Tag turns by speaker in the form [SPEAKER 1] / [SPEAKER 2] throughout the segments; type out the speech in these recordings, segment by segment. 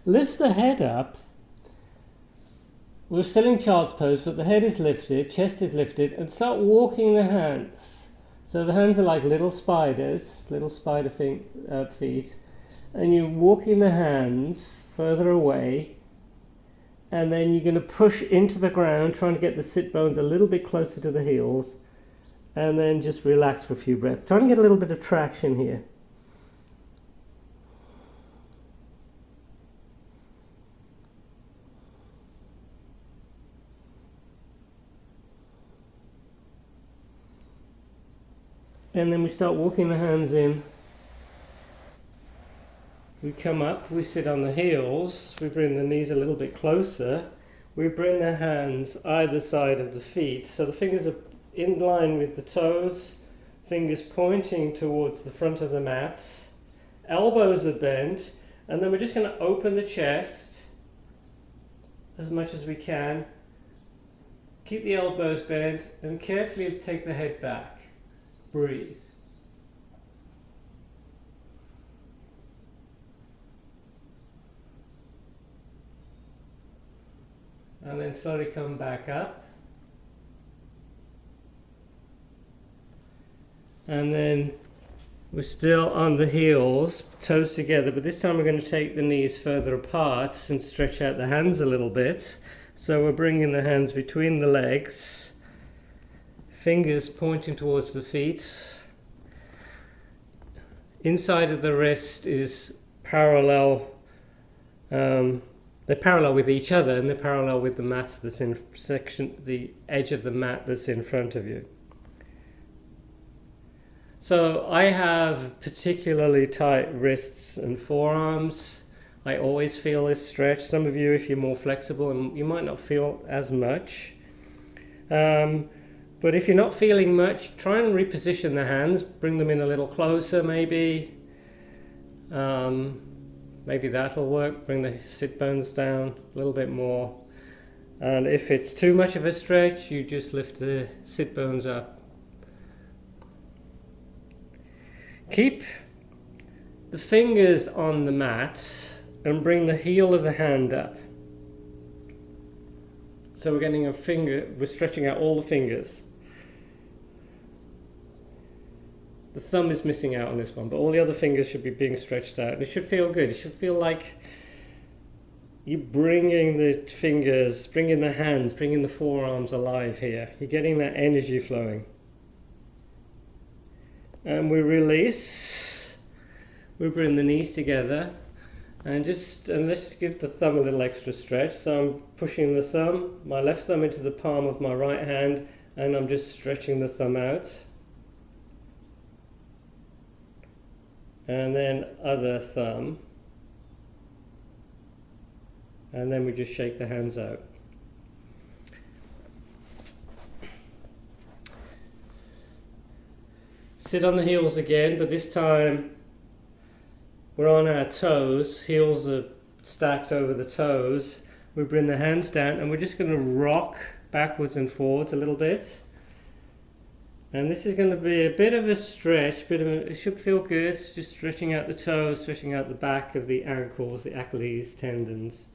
[SPEAKER 1] Lift the head up. We're still in child's pose, but the head is lifted, chest is lifted, and start walking the hands. So the hands are like little spiders, little spider feet, and you're walking the hands further away, and then you're going to push into the ground, trying to get the sit bones a little bit closer to the heels, and then just relax for a few breaths. Trying to get a little bit of traction here. And then we start walking the hands in. We come up, we sit on the heels, we bring the knees a little bit closer. We bring the hands either side of the feet, so the fingers are in line with the toes, fingers pointing towards the front of the mat. Elbows are bent, and then we're just going to open the chest as much as we can. Keep the elbows bent and carefully take the head back. Breathe. And then slowly come back up. And then we're still on the heels, toes together, but this time we're going to take the knees further apart and stretch out the hands a little bit. So we're bringing the hands between the legs. Fingers pointing towards the feet. Inside of the wrist is parallel. They're parallel with each other, and they're parallel with the mat that's in the edge of the mat that's in front of you. So I have particularly tight wrists and forearms. I always feel this stretch. Some of you, if you're more flexible, and you might not feel as much. But if you're not feeling much, try and reposition the hands, bring them in a little closer maybe. Maybe that'll work, bring the sit bones down a little bit more. And if it's too much of a stretch, you just lift the sit bones up. Keep the fingers on the mat and bring the heel of the hand up. So we're getting we're stretching out all the fingers. The thumb is missing out on this one, but all the other fingers should be being stretched out. It should feel good. It should feel like you're bringing the fingers, bringing the hands, bringing the forearms alive here. You're getting that energy flowing. And we release. We bring the knees together. And let's give the thumb a little extra stretch. So I'm pushing the thumb, my left thumb into the palm of my right hand, and I'm just stretching the thumb out. And then other thumb, and then we just shake the hands out. Sit on the heels again, but this time we're on our toes, heels are stacked over the toes. We bring the hands down and we're just going to rock backwards and forwards a little bit. And this is going to be a bit of a stretch, it should feel good. It's just stretching out the toes, stretching out the back of the ankles, the Achilles tendons.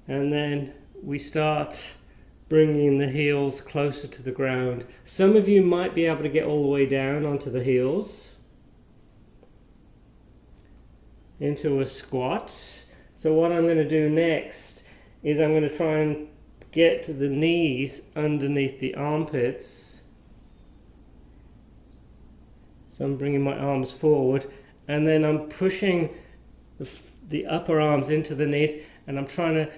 [SPEAKER 1] And then we start bringing the heels closer to the ground. Some of you might be able to get all the way down onto the heels into a squat. So what I'm going to do next is I'm going to try and get to the knees underneath the armpits. So I'm bringing my arms forward and then I'm pushing the upper arms into the knees, and I'm trying to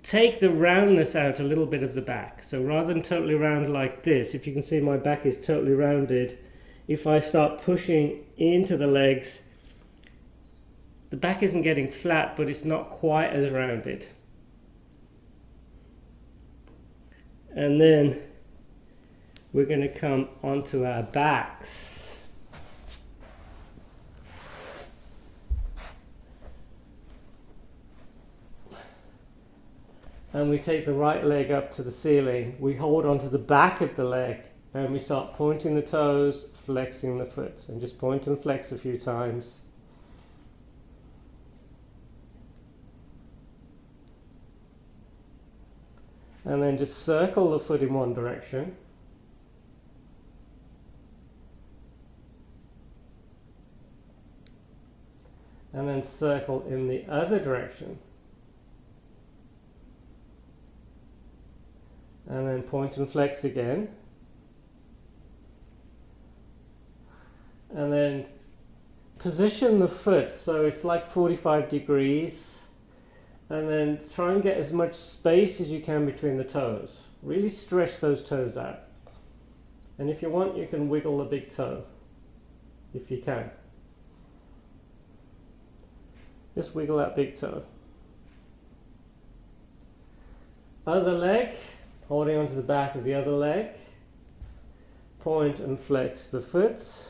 [SPEAKER 1] take the roundness out a little bit of the back. So rather than totally round like this, if you can see my back is totally rounded, if I start pushing into the legs, the back isn't getting flat, but it's not quite as rounded. And then we're going to come onto our backs. And we take the right leg up to the ceiling. We hold onto the back of the leg And we start pointing the toes, flexing the foot, and just point and flex a few times. And then just circle the foot in one direction. And then circle in the other direction. And then point and flex again. And then position the foot so it's like 45 degrees. And then try and get as much space as you can between the toes. Really stretch those toes out. And if you want, you can wiggle the big toe, if you can. Just wiggle that big toe. Other leg, holding onto the back of the other leg. Point and flex the foot.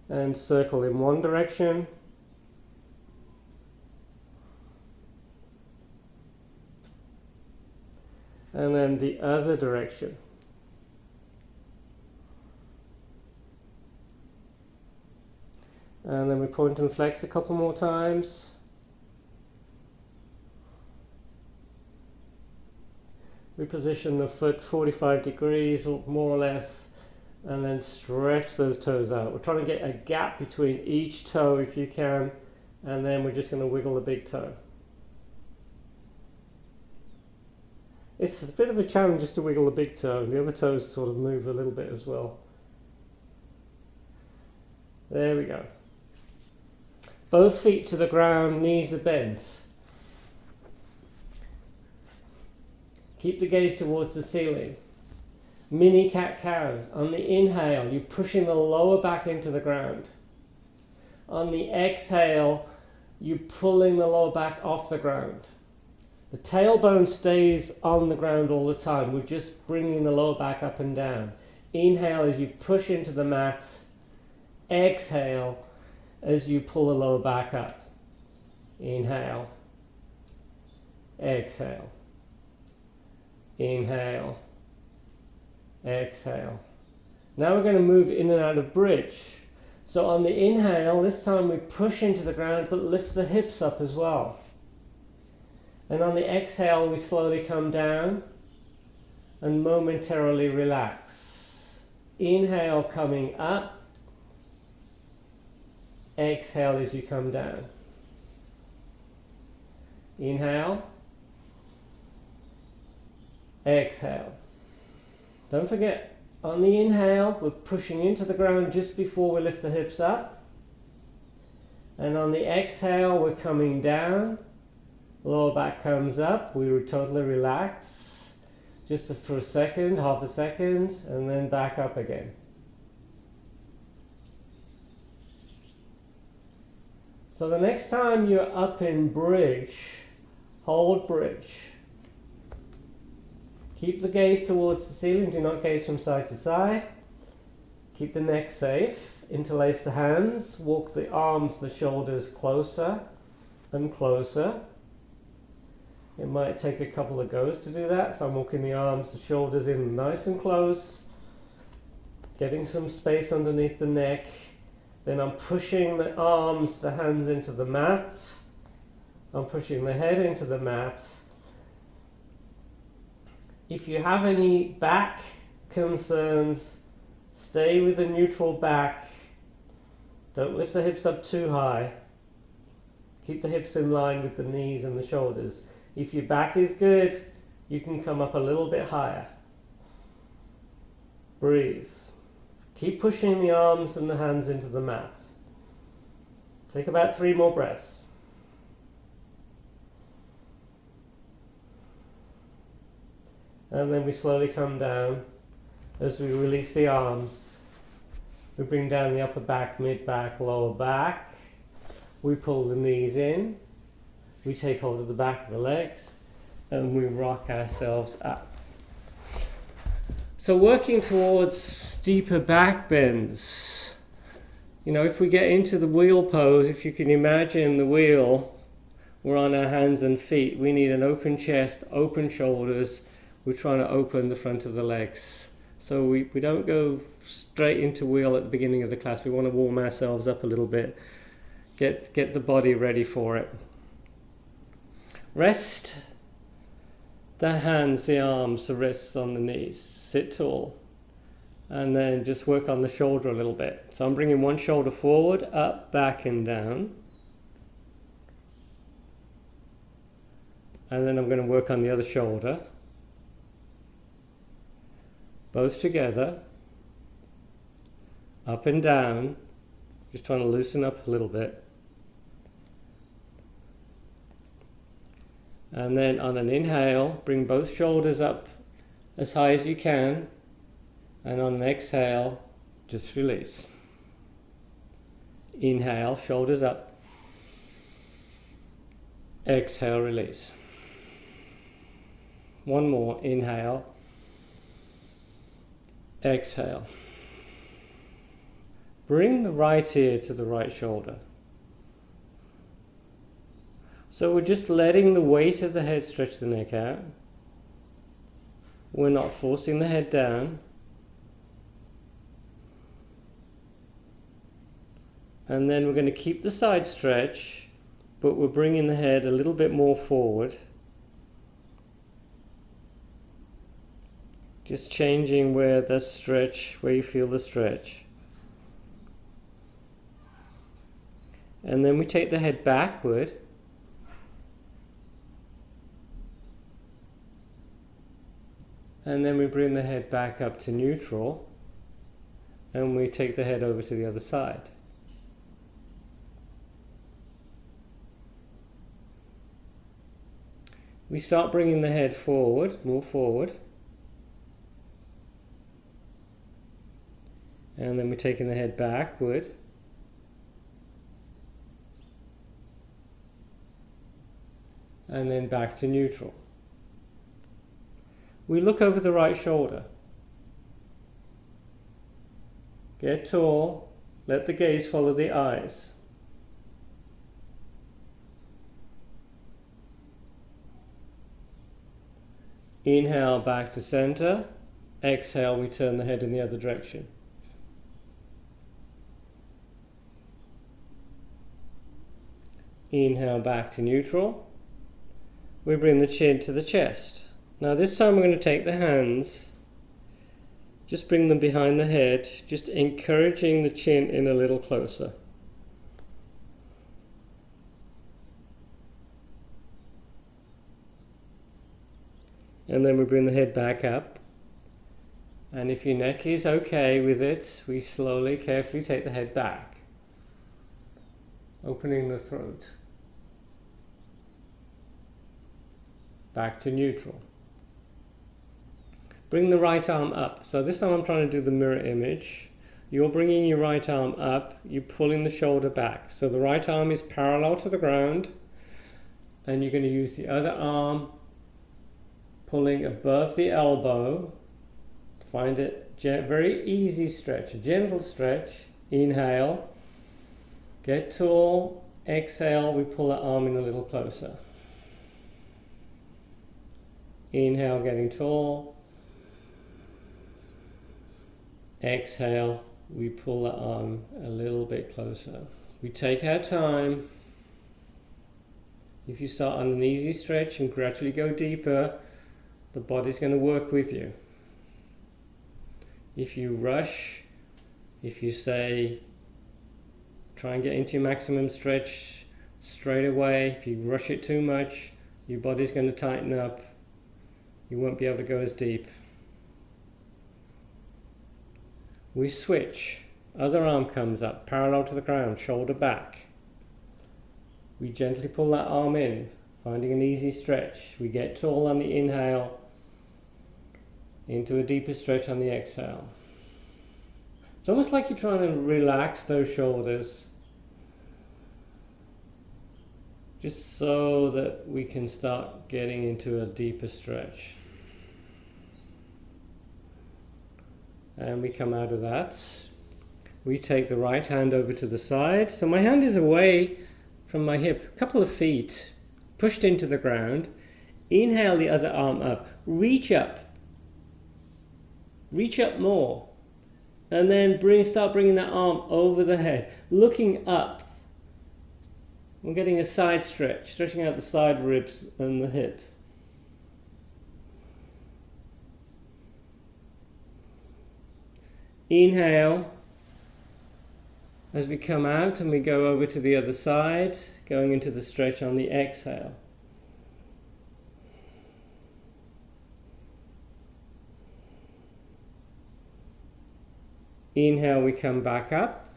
[SPEAKER 1] And circle in one direction. And then the other direction. And then we point and flex a couple more times. We position the foot 45 degrees, more or less, and then stretch those toes out. We're trying to get a gap between each toe if you can, and then we're just going to wiggle the big toe. It's a bit of a challenge just to wiggle the big toe, and the other toes sort of move a little bit as well. There we go. Both feet to the ground, knees are bent. Keep the gaze towards the ceiling. Mini cat-cows. On the inhale, you're pushing the lower back into the ground. On the exhale, you're pulling the lower back off the ground. The tailbone stays on the ground all the time. We're just bringing the lower back up and down. Inhale as you push into the mat. Exhale as you pull the lower back up. Inhale. Exhale. Inhale. Exhale. Now we're going to move in and out of bridge. So on the inhale, this time we push into the ground but lift the hips up as well. And on the exhale, we slowly come down and momentarily relax. Inhale coming up. Exhale as you come down. Inhale. Exhale. Don't forget, on the inhale, we're pushing into the ground just before we lift the hips up. And on the exhale, we're coming down. Lower back comes up. We totally relax. Just for a second, half a second, and then back up again. So the next time you're up in bridge, hold bridge. Keep the gaze towards the ceiling, do not gaze from side to side. Keep the neck safe, interlace the hands, walk the arms, the shoulders closer and closer. It might take a couple of goes to do that, so I'm walking the arms, the shoulders in nice and close, getting some space underneath the neck. Then I'm pushing the arms, the hands into the mat. I'm pushing the head into the mat. If you have any back concerns, stay with a neutral back. Don't lift the hips up too high. Keep the hips in line with the knees and the shoulders. If your back is good, you can come up a little bit higher. Breathe. Keep pushing the arms and the hands into the mat. Take about 3 more breaths. And then we slowly come down as we release the arms. We bring down the upper back, mid back, lower back. We pull the knees in. We take hold of the back of the legs and we rock ourselves up. So working towards deeper back bends. You know, if we get into the wheel pose, if you can imagine the wheel we're on our hands and feet. We need an open chest, open shoulders. We're trying to open the front of the legs. So we don't go straight into wheel at the beginning of the class. We want to warm ourselves up a little bit. Get the body ready for it. Rest the hands, the arms, the wrists on the knees. Sit tall. And then just work on the shoulder a little bit. So I'm bringing one shoulder forward, up, back and down. And then I'm going to work on the other shoulder. Both together. Up and down. Just trying to loosen up a little bit. And then on an inhale, bring both shoulders up as high as you can. And on an exhale, just release. Inhale, shoulders up. Exhale, release. One more, inhale. Exhale. Bring the right ear to the right shoulder. So we're just letting the weight of the head stretch the neck out. We're not forcing the head down. And then we're going to keep the side stretch, but we're bringing the head a little bit more forward. Just changing where the stretch, where you feel the stretch. And then we take the head backward. And then we bring the head back up to neutral. And we take the head over to the other side. We start bringing the head forward, more forward. And then we're taking the head backward. And then back to neutral. We look over the right shoulder. Get tall. Let the gaze follow the eyes. Inhale back to center. Exhale, we turn the head in the other direction. Inhale back to neutral. We bring the chin to the chest. Now this time we're going to take the hands, just bring them behind the head, just encouraging the chin in a little closer. And then we bring the head back up. And if your neck is okay with it, we slowly, carefully take the head back, opening the throat. Back to neutral. Bring the right arm up. So this time I'm trying to do the mirror image. You're bringing your right arm up, you're pulling the shoulder back. So the right arm is parallel to the ground, and you're going to use the other arm pulling above the elbow. Find it very easy stretch, a gentle stretch. Inhale, get tall. Exhale, we pull the arm in a little closer. Inhale, getting tall. Exhale, we pull the arm a little bit closer. We take our time. If you start on an easy stretch and gradually go deeper, the body's going to work with you. If you rush, if you say, try and get into your maximum stretch straight away, if you rush it too much, your body's going to tighten up. You won't be able to go as deep. We switch. Other arm comes up, parallel to the ground, shoulder back. We gently pull that arm in, finding an easy stretch. We get tall on the inhale, into a deeper stretch on the exhale. It's almost like you're trying to relax those shoulders, just so that we can start getting into a deeper stretch. And we come out of that. We take the right hand over to the side. So my hand is away from my hip, a couple of feet. pushed into the ground. Inhale the other arm up. Reach up. Reach up more. And then start bringing that arm over the head, looking up. We're getting a side stretch, stretching out the side ribs and the hip. Inhale as we come out and we go over to the other side, going into the stretch on the exhale. Inhale, we come back up.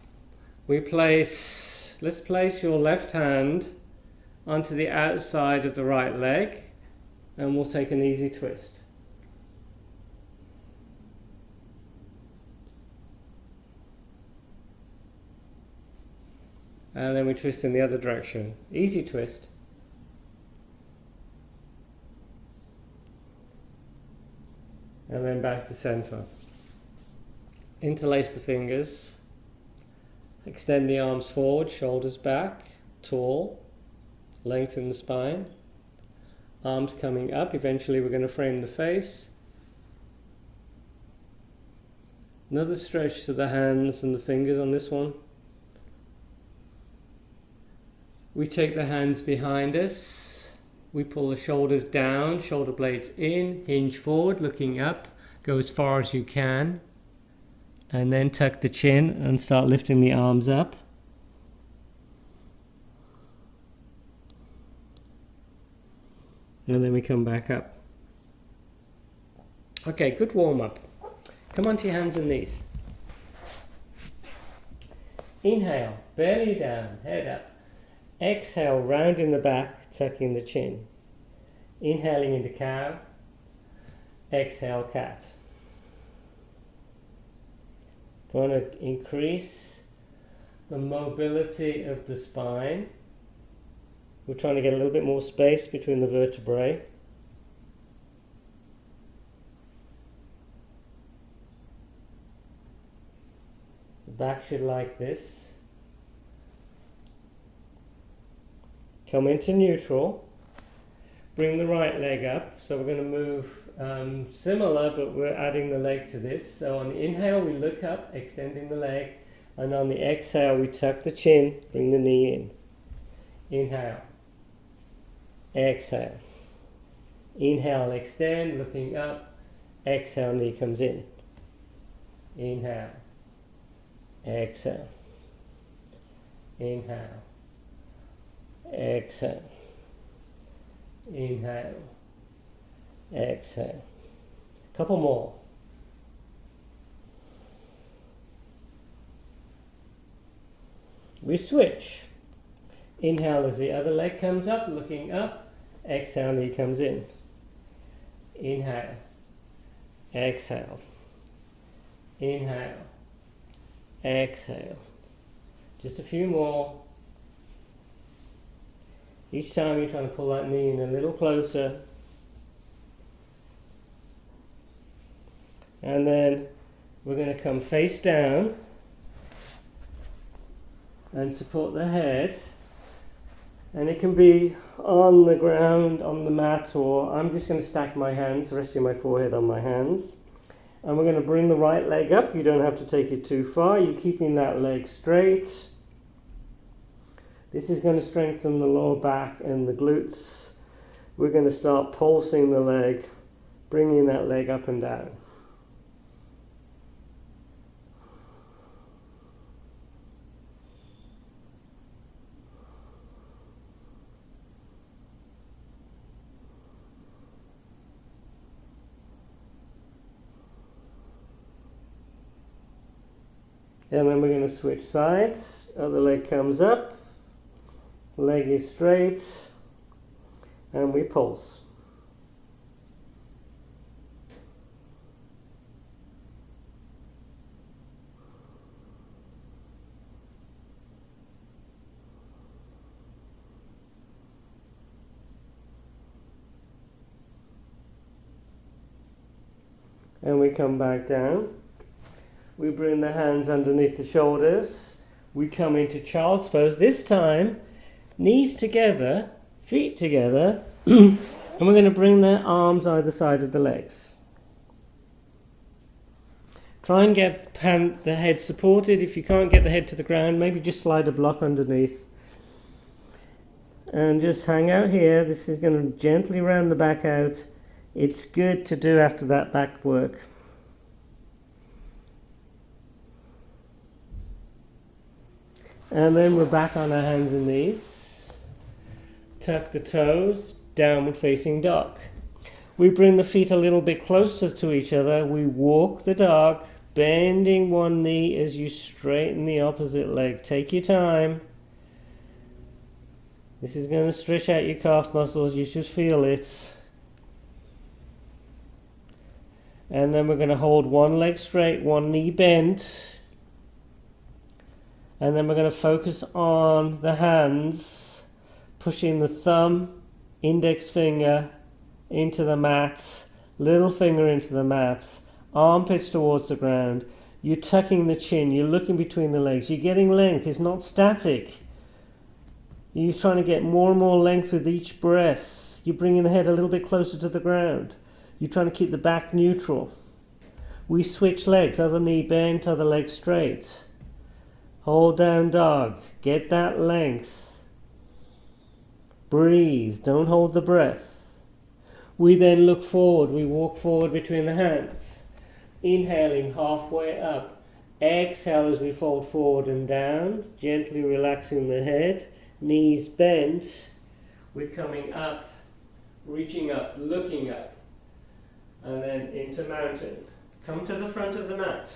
[SPEAKER 1] Let's place your left hand onto the outside of the right leg and we'll take an easy twist. And then we twist in the other direction. Easy twist. And then back to center. Interlace the fingers. Extend the arms forward, shoulders back, tall. Lengthen the spine. Arms coming up. Eventually we're going to frame the face. Another stretch to the hands and the fingers on this one. We take the hands behind us. We pull the shoulders down, shoulder blades in, hinge forward, looking up. Go as far as you can. And then tuck the chin and start lifting the arms up. And then we come back up. Okay, good warm up. Come onto your hands and knees. Inhale, belly down, head up. Exhale, rounding the back, tucking the chin. Inhaling into cow. Exhale, cat. We want to increase the mobility of the spine. We're trying to get a little bit more space between the vertebrae. The back should like this. Come into neutral. Bring the right leg up. So we're going to move similar, but we're adding the leg to this. So on the inhale, we look up, extending the leg. And on the exhale, we tuck the chin, bring the knee in. Inhale. Exhale. Inhale, extend, looking up. Exhale, knee comes in. Inhale. Exhale. Inhale. Exhale. Inhale. Exhale. Couple more. We switch. Inhale as the other leg comes up, looking up. Exhale, knee comes in. Inhale. Exhale. Inhale. Exhale. Just a few more. Each time you're trying to pull that knee in a little closer. And then we're going to come face down and support the head. And it can be on the ground, on the mat, or I'm just going to stack my hands, resting my forehead on my hands. And we're going to bring the right leg up. You don't have to take it too far. You're keeping that leg straight. This is going to strengthen the lower back and the glutes. We're going to start pulsing the leg, bringing that leg up and down. And then we're going to switch sides. Other leg comes up. Leg is straight. And we pulse. And we come back down. We bring the hands underneath the shoulders. We come into child's pose. This time, knees together, feet together, and we're going to bring the arms either side of the legs. Try and get the head supported. If you can't get the head to the ground, maybe just slide a block underneath. And just hang out here. This is going to gently round the back out. It's good to do after that back work. And then we're back on our hands and knees. Tuck the toes, downward facing dog. We bring the feet a little bit closer to each other. We walk the dog, bending one knee as you straighten the opposite leg. Take your time. This is going to stretch out your calf muscles. You just feel it. And then we're going to hold one leg straight, one knee bent. And then we're going to focus on the hands, pushing the thumb, index finger into the mat, little finger into the mat, armpits towards the ground. You're tucking the chin, you're looking between the legs, you're getting length, it's not static. You're trying to get more and more length with each breath. You're bringing the head a little bit closer to the ground. You're trying to keep the back neutral. We switch legs, other knee bent, other leg straight. Hold down dog, get that length. Breathe, don't hold the breath. We then look forward, we walk forward between the hands. Inhaling halfway up. Exhale as we fold forward and down, gently relaxing the head. Knees bent. We're coming up, reaching up, looking up. And then into mountain. Come to the front of the mat.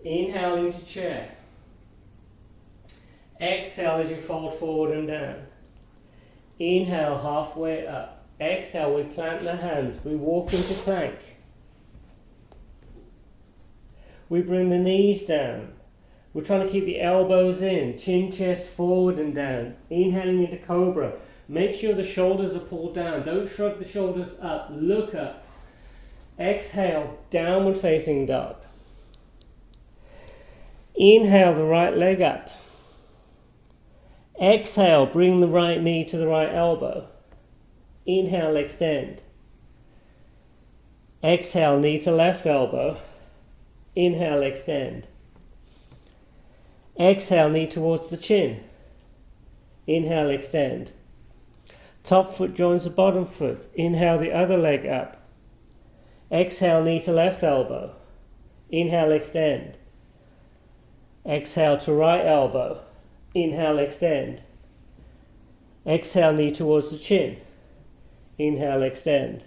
[SPEAKER 1] Inhale into chair. Exhale as you fold forward and down. Inhale halfway up. Exhale, we plant the hands. We walk into plank. We bring the knees down. We're trying to keep the elbows in. Chin, chest, forward and down. Inhaling into cobra. Make sure the shoulders are pulled down. Don't shrug the shoulders up. Look up. Exhale, downward facing dog. Inhale the right leg up. Exhale, bring the right knee to the right elbow. Inhale, extend. Exhale, knee to left elbow. Inhale, extend. Exhale, knee towards the chin. Inhale, extend. Top foot joins the bottom foot. Inhale the other leg up. Exhale, knee to left elbow. Inhale, extend. Exhale to right elbow. Inhale, extend. Exhale, knee towards the chin. Inhale, extend.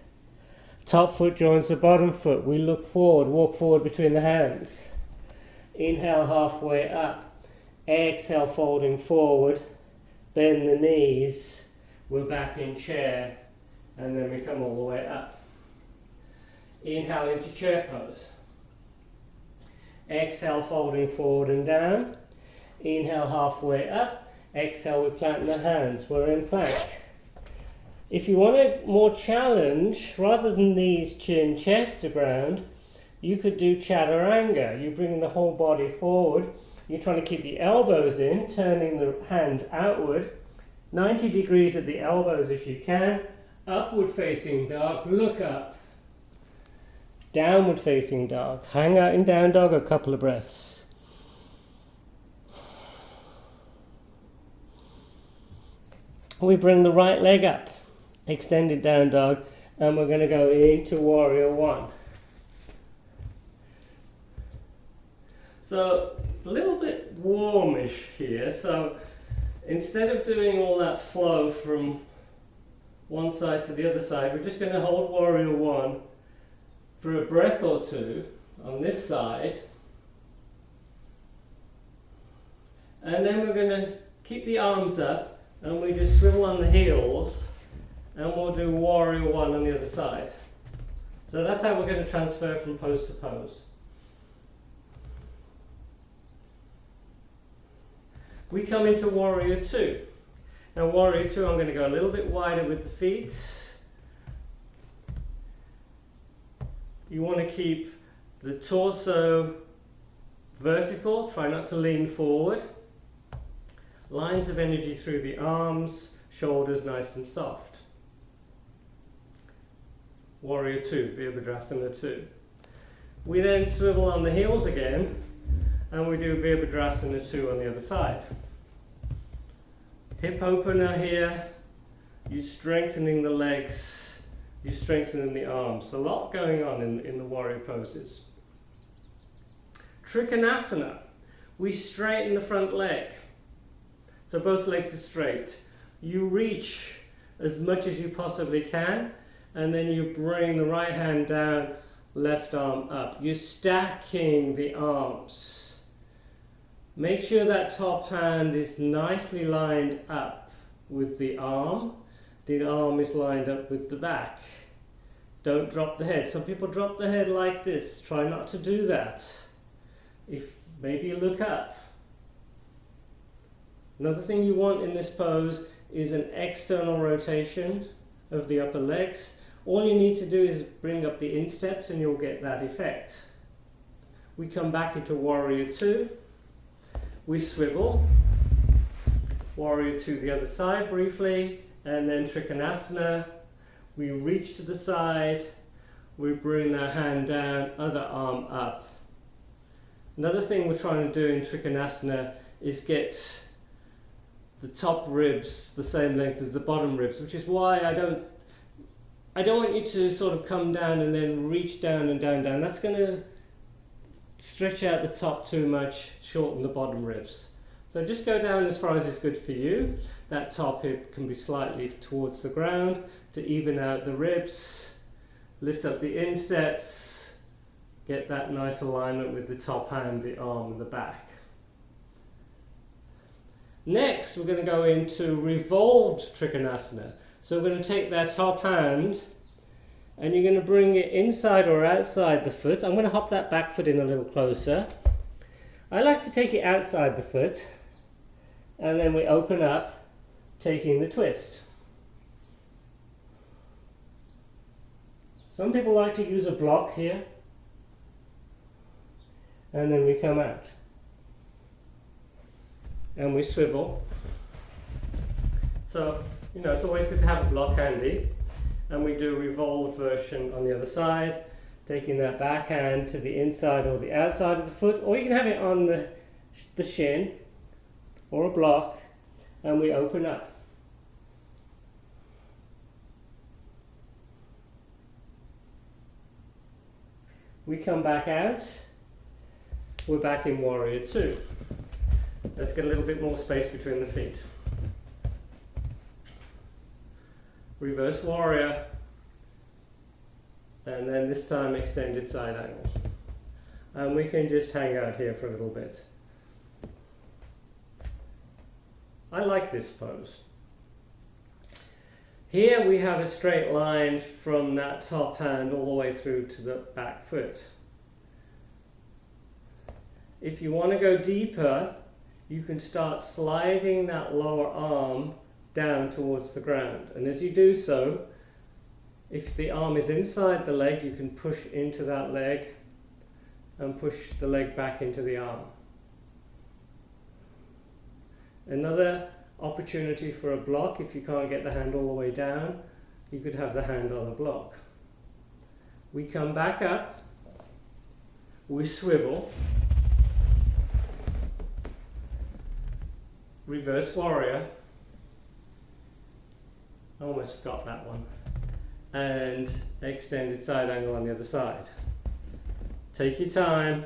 [SPEAKER 1] Top foot joins the bottom foot. We look forward, walk forward between the hands. Inhale halfway up. Exhale, folding forward. Bend the knees. We're back in chair. And then we come all the way up. Inhale into chair pose. Exhale, folding forward and down. Inhale halfway up. Exhale, we plant the hands. We're in plank. If you want a more challenge, rather than knees, chin, chest to ground, you could do chaturanga. You're bringing the whole body forward. You're trying to keep the elbows in, turning the hands outward. 90 degrees at the elbows if you can. Upward facing dog, look up. Downward facing dog. Hang out in down dog a couple of breaths. We bring the right leg up. Extended down dog. And we're going to go into warrior one. So a little bit warmish here. So instead of doing all that flow from one side to the other side, we're just going to hold warrior one for a breath or two on this side, and then we're going to keep the arms up and we just swivel on the heels and we'll do warrior one on the other side. So that's how we're going to transfer from pose to pose. We come into warrior two. Now warrior two, I'm going to go a little bit wider with the feet. You want to keep the torso vertical, try not to lean forward. Lines of energy through the arms, Shoulders nice and soft. Warrior 2, Virabhadrasana 2. We then swivel on the heels again, and we do Virabhadrasana 2 on the other side. Hip opener here, you're strengthening the legs, you're strengthening the arms. A lot going on in the warrior poses. Trikonasana, we straighten the front leg. So both legs are straight. You reach as much as you possibly can, and then you bring the right hand down, left arm up. You're stacking the arms. Make sure that top hand is nicely lined up with the arm. The arm is lined up with the back. Don't drop the head. Some people drop the head like this. Try not to do that. If maybe you look up. Another thing you want in this pose is an external rotation of the upper legs. All you need to do is bring up the insteps and you'll get that effect. We come back into Warrior 2. We swivel. Warrior 2 the other side briefly, and then Trikonasana. We reach to the side. We bring our hand down, other arm up. Another thing we're trying to do in Trikonasana is get the top ribs the same length as the bottom ribs, which is why I don't want you to sort of come down and then reach down and down, down. That's going to stretch out the top too much, shorten the bottom ribs. So just go down as far as is good for you. That top hip can be slightly towards the ground to even out the ribs. Lift up the insteps. Get that nice alignment with the top hand, the arm and the back. Next, we're going to go into revolved Trikonasana. So we're going to take that top hand and you're going to bring it inside or outside the foot. I'm going to hop that back foot in a little closer. I like to take it outside the foot, and then we open up, taking the twist. Some people like to use a block here, and then we come out. And we swivel. So, you know, it's always good to have a block handy. And we do a revolved version on the other side, taking that back hand to the inside or the outside of the foot, or you can have it on the shin or a block, and we open up. We come back out. We're back in Warrior 2. Let's get a little bit more space between the feet. Reverse Warrior, and then this time extended side angle. And we can just hang out here for a little bit. I like this pose. Here we have a straight line from that top hand all the way through to the back foot. If you want to go deeper, you can start sliding that lower arm down towards the ground. And as you do so, if the arm is inside the leg, you can push into that leg and push the leg back into the arm. Another opportunity for a block, if you can't get the hand all the way down, you could have the hand on a block. We come back up, we swivel, reverse warrior, I almost forgot that one, and extended side angle on the other side. Take your time,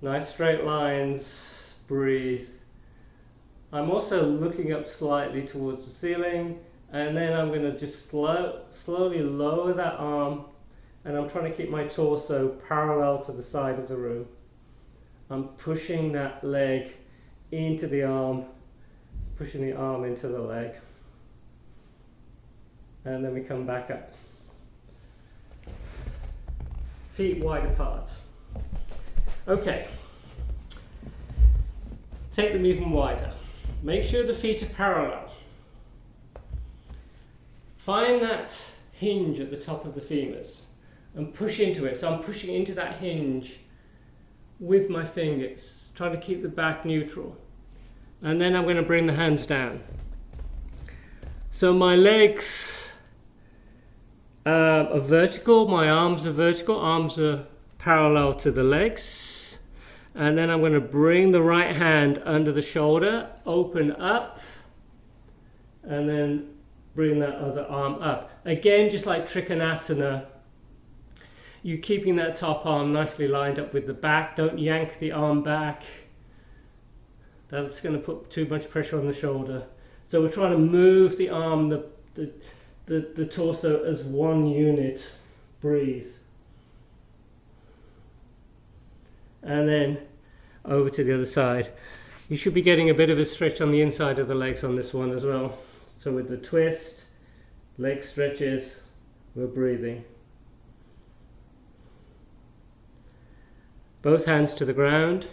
[SPEAKER 1] nice straight lines, breathe. I'm also looking up slightly towards the ceiling, and then I'm going to just slowly lower that arm, and I'm trying to keep my torso parallel to the side of the room. I'm pushing that leg into the arm, pushing the arm into the leg. And then we come back up. Feet wide apart. Okay. Take them even wider. Make sure the feet are parallel. Find that hinge at the top of the femurs and push into it. So I'm pushing into that hinge with my fingers, trying to keep the back neutral. And then I'm going to bring the hands down. So my legs are vertical, my arms are vertical, arms are parallel to the legs. And then I'm going to bring the right hand under the shoulder, open up, and then bring that other arm up. Again, just like Trikonasana, you're keeping that top arm nicely lined up with the back. Don't yank the arm back. That's going to put too much pressure on the shoulder. So we're trying to move the arm, the torso as one unit. Breathe. And then over to the other side. You should be getting a bit of a stretch on the inside of the legs on this one as well. So with the twist, leg stretches, we're breathing. Both hands to the ground.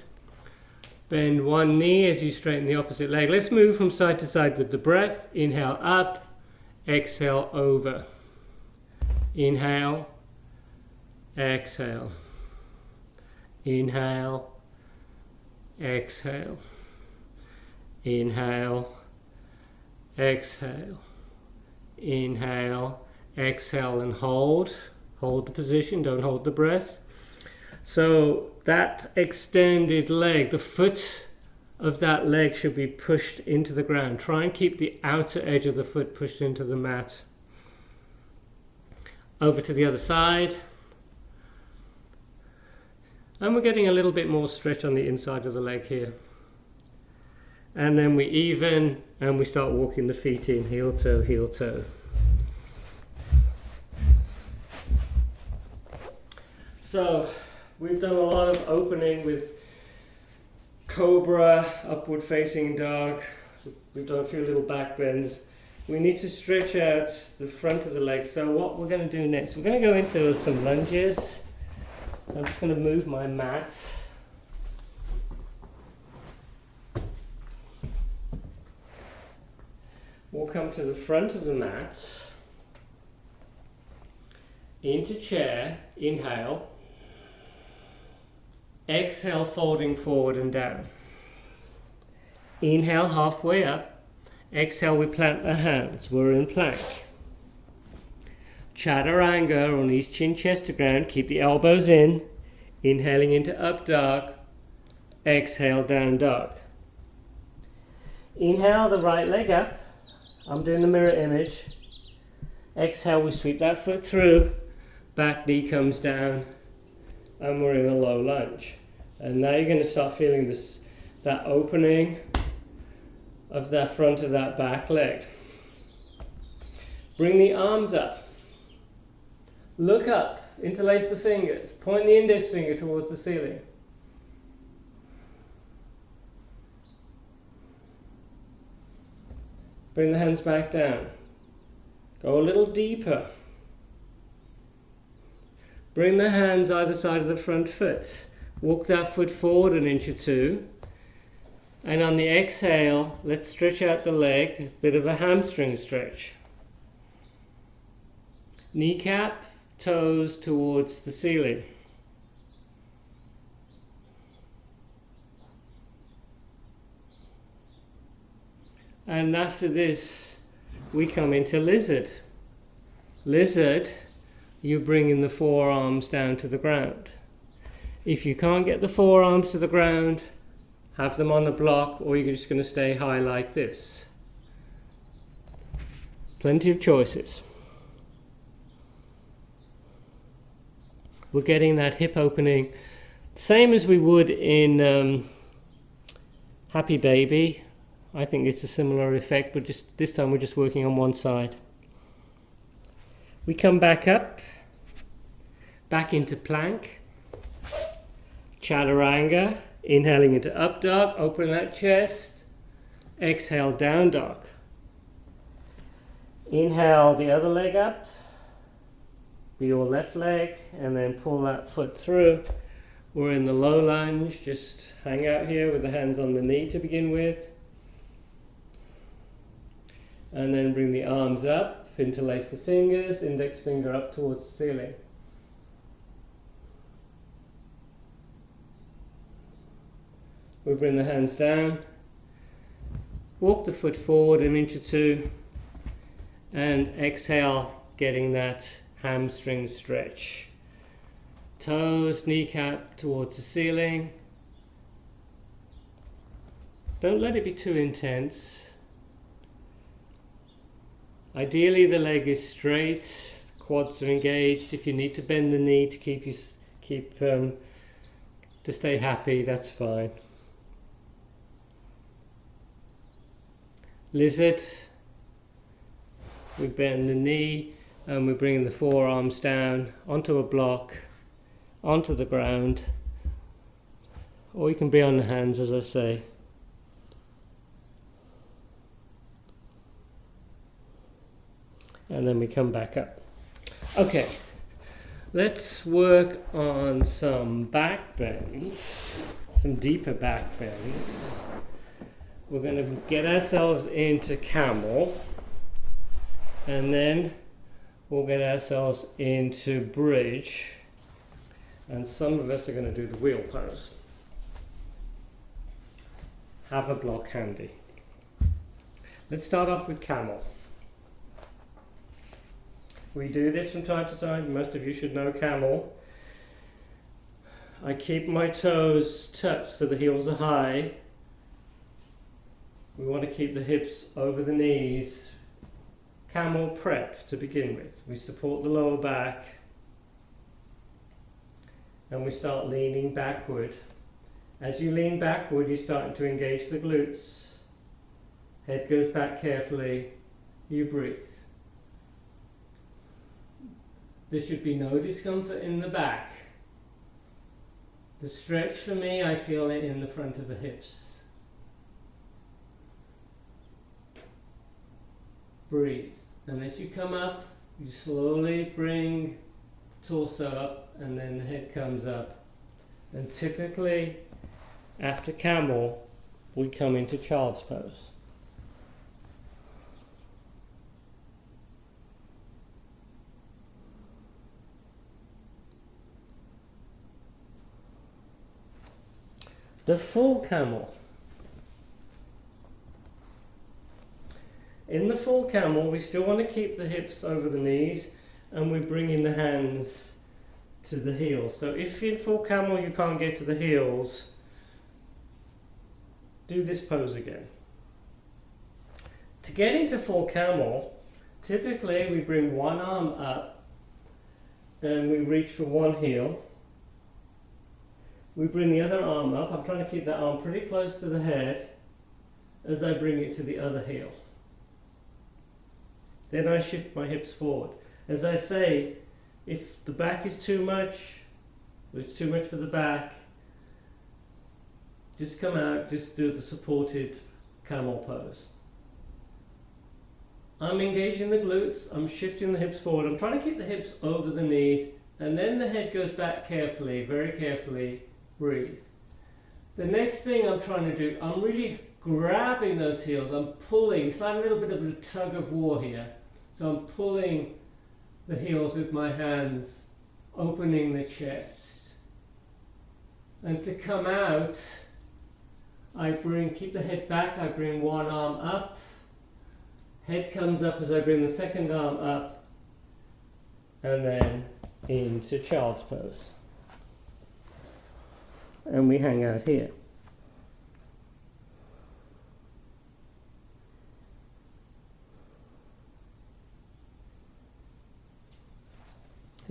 [SPEAKER 1] Bend one knee as you straighten the opposite leg. Let's move from side to side with the breath. Inhale up, exhale over. Inhale, exhale. Inhale, exhale. Inhale, exhale. Inhale, exhale, and hold. Hold the position, don't hold the breath. So that extended leg, the foot of that leg should be pushed into the ground. Try and keep the outer edge of the foot pushed into the mat. Over to the other side. And we're getting a little bit more stretch on the inside of the leg here. And then we even, and we start walking the feet in, heel toe, heel toe. So we've done a lot of opening with cobra, upward facing dog. We've done a few little back bends. We need to stretch out the front of the leg. So what we're going to do next, we're going to go into some lunges. So I'm just going to move my mat. We'll come to the front of the mat. Into chair, inhale. Exhale, folding forward and down. Inhale, halfway up. Exhale, we plant the hands. We're in plank. Chaturanga on knees, chin, chest to ground. Keep the elbows in. Inhaling into up dog. Exhale, down dog. Inhale, the right leg up. I'm doing the mirror image. Exhale, we sweep that foot through. Back knee comes down. And we're in a low lunge. And now you're going to start feeling this, that opening of that front of that back leg. Bring the arms up. Look up, interlace the fingers, point the index finger towards the ceiling. Bring the hands back down. Go a little deeper. Bring the hands either side of the front foot. Walk that foot forward an inch or two. And on the exhale, let's stretch out the leg, a bit of a hamstring stretch. Kneecap, toes towards the ceiling. And after this, we come into lizard. Lizard, you bring in the forearms down to the ground. If you can't get the forearms to the ground, have them on the block, or you're just going to stay high like this. Plenty of choices. We're getting that hip opening, same as we would in Happy Baby. I think it's a similar effect, but just this time we're just working on one side. We come back up, back into plank, chaturanga, inhaling into up dog, open that chest, exhale down dog. Inhale the other leg up, your left leg, and then pull that foot through. We're in the low lunge, just hang out here with the hands on the knee to begin with. And then bring the arms up, interlace the fingers, index finger up towards the ceiling. We bring the hands down, walk the foot forward an inch or two, and exhale, getting that hamstring stretch. Toes, kneecap towards the ceiling. Don't let it be too intense. Ideally the leg is straight, quads are engaged. If you need to bend the knee to to stay happy, that's fine. Lizard, we bend the knee and we bring the forearms down onto a block, onto the ground, or you can be on the hands, as I say. And then we come back up. Okay, let's work on some back bends, some deeper back bends. We're going to get ourselves into camel, and then we'll get ourselves into bridge, and some of us are going to do the wheel pose. Have a block handy. Let's start off with camel. We do this from time to time. Most of you should know camel. I keep my toes touched so the heels are high. We want to keep the hips over the knees. Camel prep to begin with. We support the lower back and we start leaning backward. As you lean backward, you're starting to engage the glutes. Head goes back carefully. You breathe. There should be no discomfort in the back. The stretch for me, I feel it in the front of the hips. Breathe. And as you come up, you slowly bring the torso up and then the head comes up. And typically, after camel, we come into child's pose. The full camel. In the full camel, we still want to keep the hips over the knees and we bring in the hands to the heels. So if in full camel you can't get to the heels, do this pose again. To get into full camel, typically we bring one arm up and we reach for one heel. We bring the other arm up. I'm trying to keep that arm pretty close to the head as I bring it to the other heel. Then I shift my hips forward. As I say, if the back is too much, or it's too much for the back, just come out, just do the supported camel pose. I'm engaging the glutes, I'm shifting the hips forward, I'm trying to keep the hips over the knees, and then the head goes back carefully, very carefully. Breathe. The next thing I'm trying to do, I'm really grabbing those heels. I'm pulling. It's like a little bit of a tug of war here. So I'm pulling the heels with my hands, opening the chest. And to come out, keep the head back. I bring one arm up. Head comes up as I bring the second arm up. And then into child's pose. And we hang out here.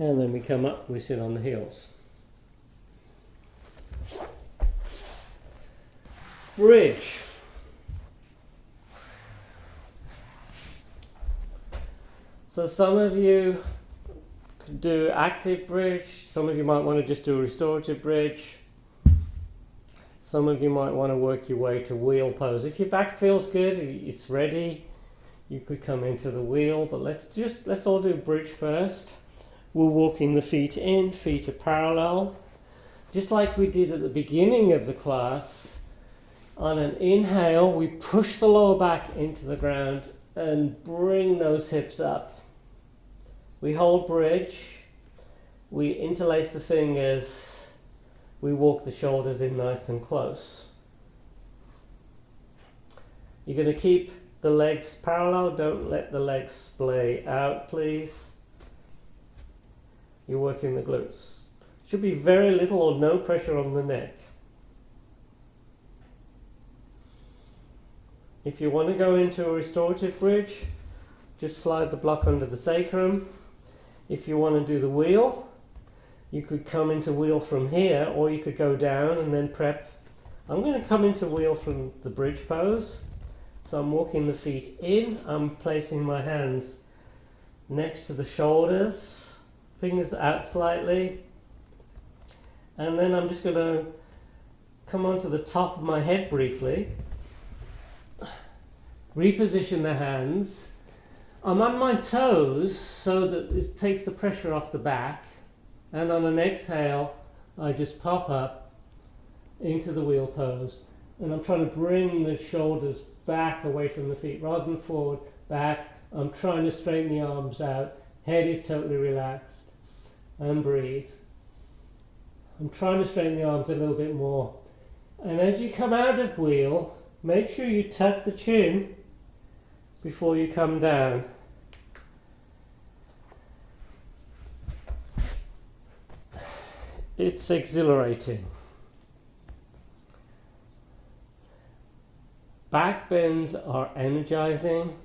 [SPEAKER 1] And then we come up, we sit on the heels. Bridge. So some of you could do active bridge, some of you might want to just do a restorative bridge. Some of you might want to work your way to wheel pose. If your back feels good, it's ready, you could come into the wheel, but let's all do bridge first. We're walking the feet in, feet are parallel. Just like we did at the beginning of the class, on an inhale, we push the lower back into the ground and bring those hips up. We hold bridge, we interlace the fingers, we walk the shoulders in nice and close. You're going to keep the legs parallel. Don't let the legs splay out, please. You're working the glutes. Should be very little or no pressure on the neck. If you want to go into a restorative bridge, just slide the block under the sacrum. If you want to do the wheel, you could come into wheel from here, or you could go down and then prep. I'm going to come into wheel from the bridge pose. So I'm walking the feet in, I'm placing my hands next to the shoulders, fingers out slightly, and then I'm just going to come onto the top of my head briefly, reposition the hands. I'm on my toes so that it takes the pressure off the back, and on an exhale I just pop up into the wheel pose, and I'm trying to bring the shoulders back away from the feet rather than forward, back. I'm trying to straighten the arms out, head is totally relaxed, and breathe. I'm trying to straighten the arms a little bit more, and as you come out of wheel, make sure you tuck the chin before you come down. It's exhilarating. Back bends are energizing.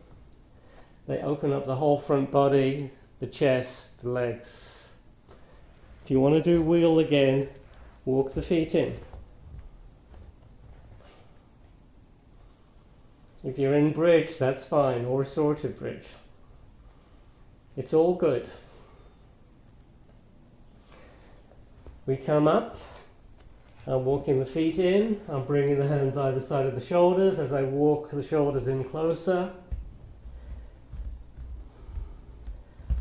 [SPEAKER 1] They open up the whole front body, the chest, the legs. If you want to do wheel again, walk the feet in. If you're in bridge, that's fine, or restorative bridge. It's all good. We come up, I'm walking the feet in, I'm bringing the hands either side of the shoulders as I walk the shoulders in closer.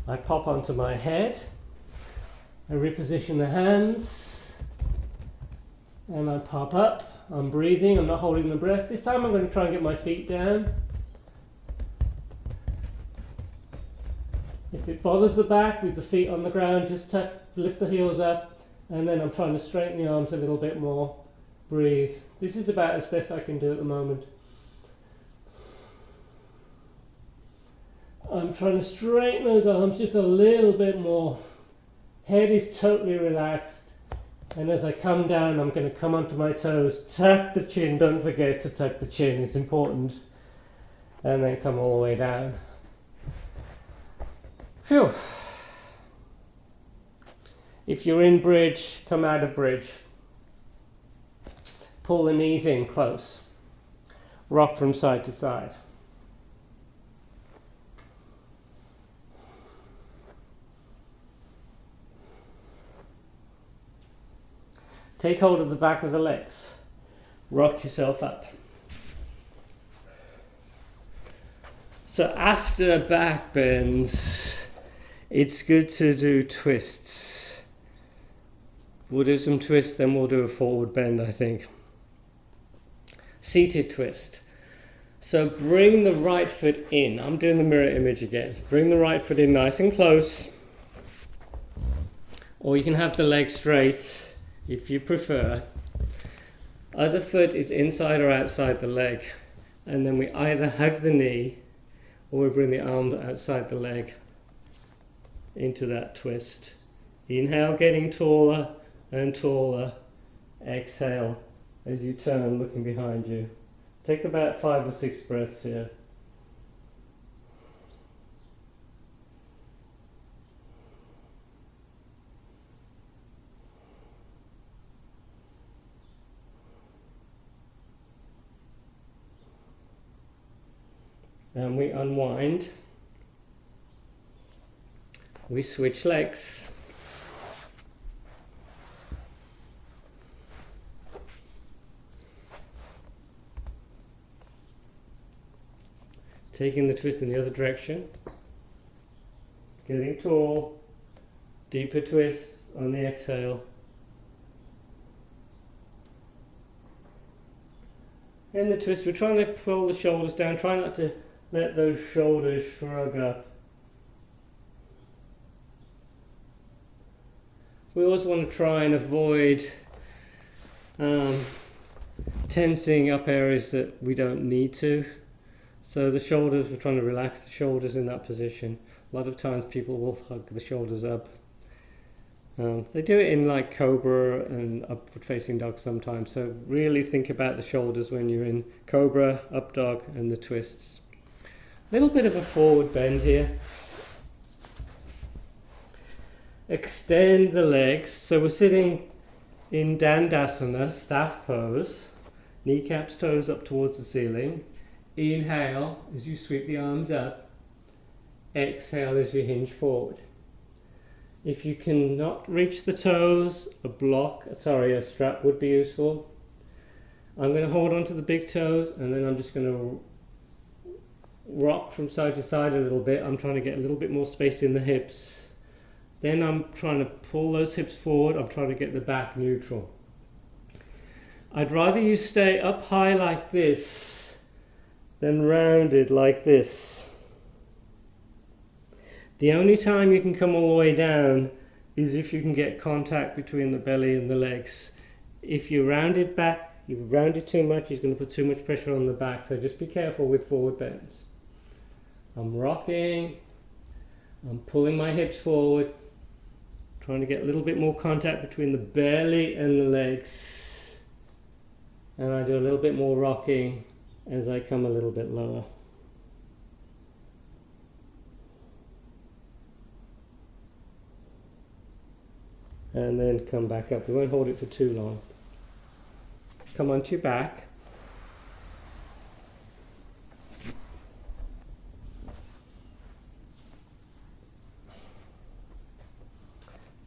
[SPEAKER 1] I pop onto my head, I reposition the hands, and I pop up. I'm breathing, I'm not holding the breath. This time I'm going to try and get my feet down. If it bothers the back with the feet on the ground, just lift the heels up, and then I'm trying to straighten the arms a little bit more. Breathe. This is about as best I can do at the moment. I'm trying to straighten those arms just a little bit more. Head is totally relaxed. And as I come down, I'm going to come onto my toes. Tuck the chin. Don't forget to tuck the chin. It's important. And then come all the way down. Phew. If you're in bridge, come out of bridge. Pull the knees in close. Rock from side to side. Take hold of the back of the legs. Rock yourself up. So after back bends, it's good to do twists. We'll do some twists, then we'll do a forward bend, I think. Seated twist. So bring the right foot in. I'm doing the mirror image again. Bring the right foot in nice and close. Or you can have the leg straight if you prefer. Other foot is inside or outside the leg. And then we either hug the knee or we bring the arm outside the leg into that twist. Inhale, getting taller and taller. Exhale as you turn, looking behind you. Take about 5 or 6 breaths here. And we unwind. We switch legs. Taking the twist in the other direction. Getting tall. Deeper twist on the exhale. In the twist, we're trying to pull the shoulders down. Try not to let those shoulders shrug up. We always want to try and avoid tensing up areas that we don't need to. So the shoulders, we're trying to relax the shoulders in that position. A lot of times people will hug the shoulders up. They do it in like Cobra and upward facing dog sometimes. So really think about the shoulders when you're in Cobra, up dog and the twists. A little bit of a forward bend here. Extend the legs. So we're sitting in Dandasana, staff pose. Kneecaps, toes up towards the ceiling. Inhale as you sweep the arms up. Exhale as you hinge forward. If you cannot reach the toes, a strap would be useful. I'm going to hold on to the big toes and then I'm just going to rock from side to side a little bit. I'm trying to get a little bit more space in the hips. Then I'm trying to pull those hips forward. I'm trying to get the back neutral. I'd rather you stay up high like this than rounded like this. The only time you can come all the way down is if you can get contact between the belly and the legs. If you round it back, you round it too much, it's going to put too much pressure on the back, so just be careful with forward bends. I'm rocking, I'm pulling my hips forward, trying to get a little bit more contact between the belly and the legs. And I do a little bit more rocking as I come a little bit lower. And then come back up. We won't hold it for too long. Come onto your back.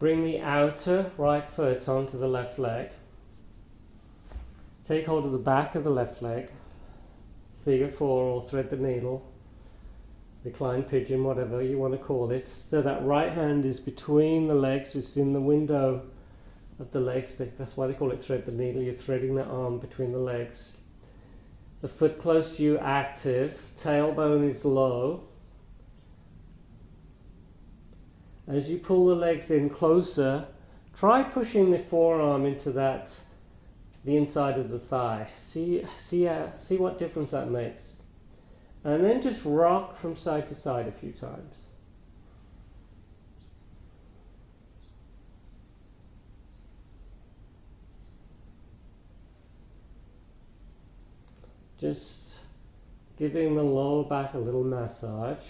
[SPEAKER 1] Bring the outer right foot onto the left leg. Take hold of the back of the left leg. Figure four or thread the needle. Reclined pigeon, whatever you want to call it. So that right hand is between the legs, it's in the window of the legs. That's why they call it thread the needle. You're threading the arm between the legs. The foot close to you active, tailbone is low. As you pull the legs in closer, try pushing the forearm into the inside of the thigh. See what difference that makes. And then just rock from side to side a few times. Just giving the lower back a little massage.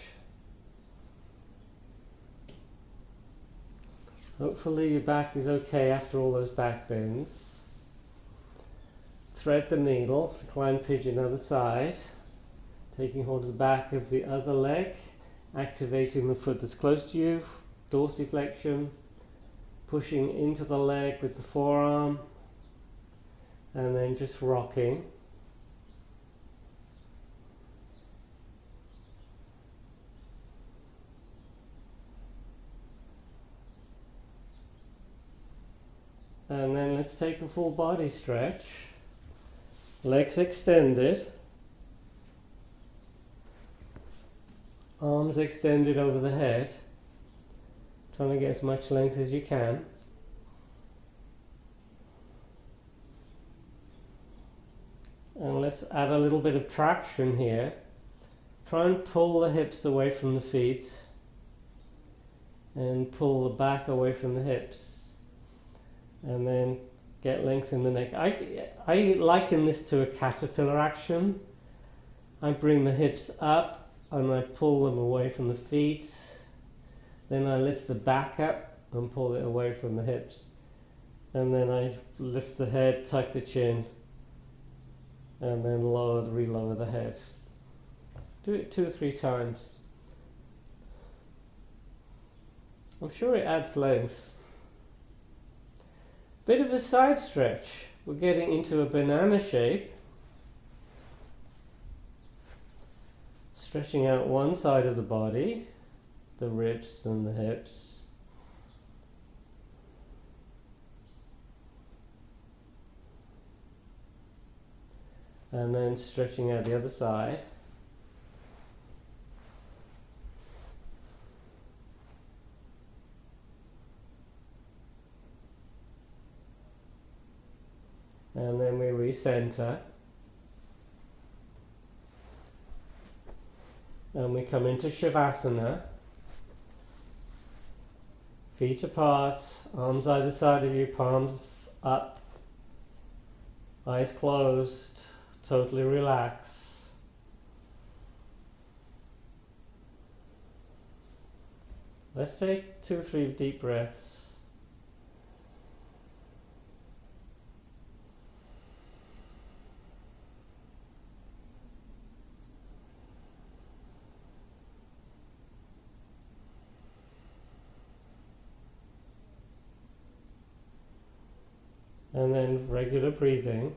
[SPEAKER 1] Hopefully your back is okay after all those back bends. Thread the needle, recline pigeon other side. Taking hold of the back of the other leg, activating the foot that's close to you, dorsiflexion, pushing into the leg with the forearm, and then just rocking. And then let's take a full body stretch, legs extended. Arms extended over the head, trying to get as much length as you can. And let's add a little bit of traction here. Try and pull the hips away from the feet and pull the back away from the hips. And then get length in the neck. I liken this to a caterpillar action. I bring the hips up and I pull them away from the feet. Then I lift the back up and pull it away from the hips. And then I lift the head, tuck the chin, and then relower the head. Do it 2 or 3 times. I'm sure it adds length. Bit of a side stretch. We're getting into a banana shape. Stretching out one side of the body, the ribs and the hips. And then stretching out the other side. And then we recenter. And we come into Shavasana. Feet apart, arms either side of you, palms up, eyes closed, totally relax. Let's take 2-3 deep breaths. And then regular breathing.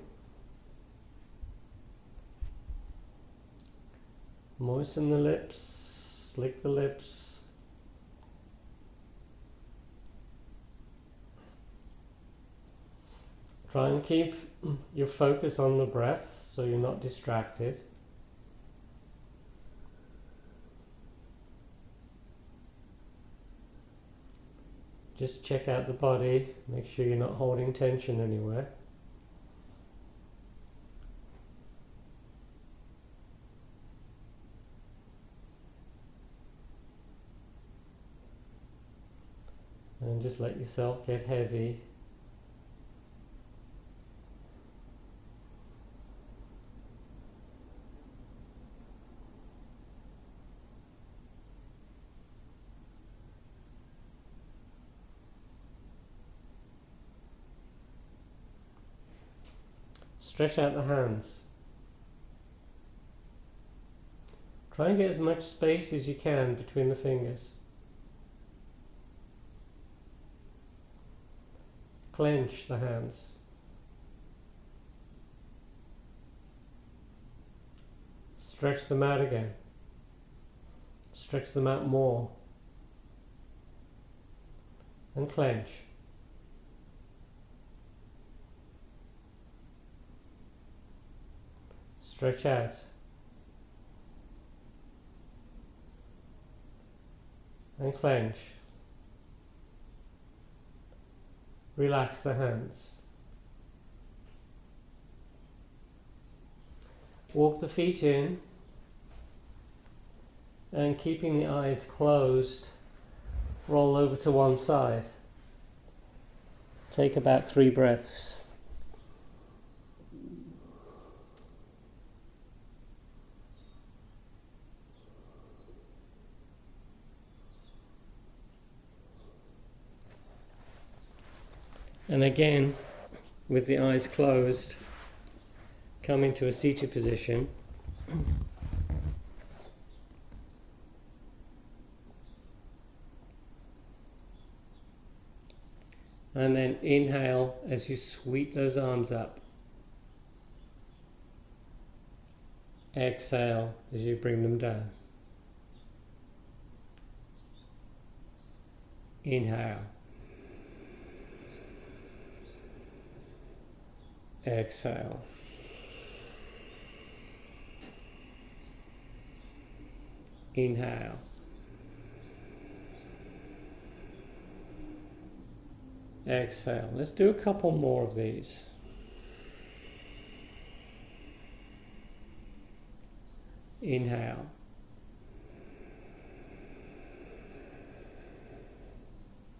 [SPEAKER 1] Moisten the lips, lick the lips. Try and keep your focus on the breath so you're not distracted. Just check out the body, make sure you're not holding tension anywhere. And just let yourself get heavy. Stretch out the hands. Try and get as much space as you can between the fingers. Clench the hands. Stretch them out again. Stretch them out more. And clench. Stretch out. And clench. Relax the hands. Walk the feet in and keeping the eyes closed, roll over to one side. Take about 3 breaths. And again, with the eyes closed, come into a seated position. And then inhale as you sweep those arms up. Exhale as you bring them down. Inhale. Exhale. Inhale. Exhale. Let's do a couple more of these. Inhale.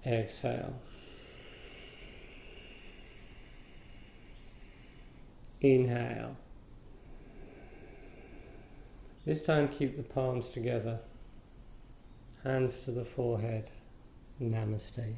[SPEAKER 1] Exhale. Inhale. This time keep the palms together. Hands to the forehead. Namaste.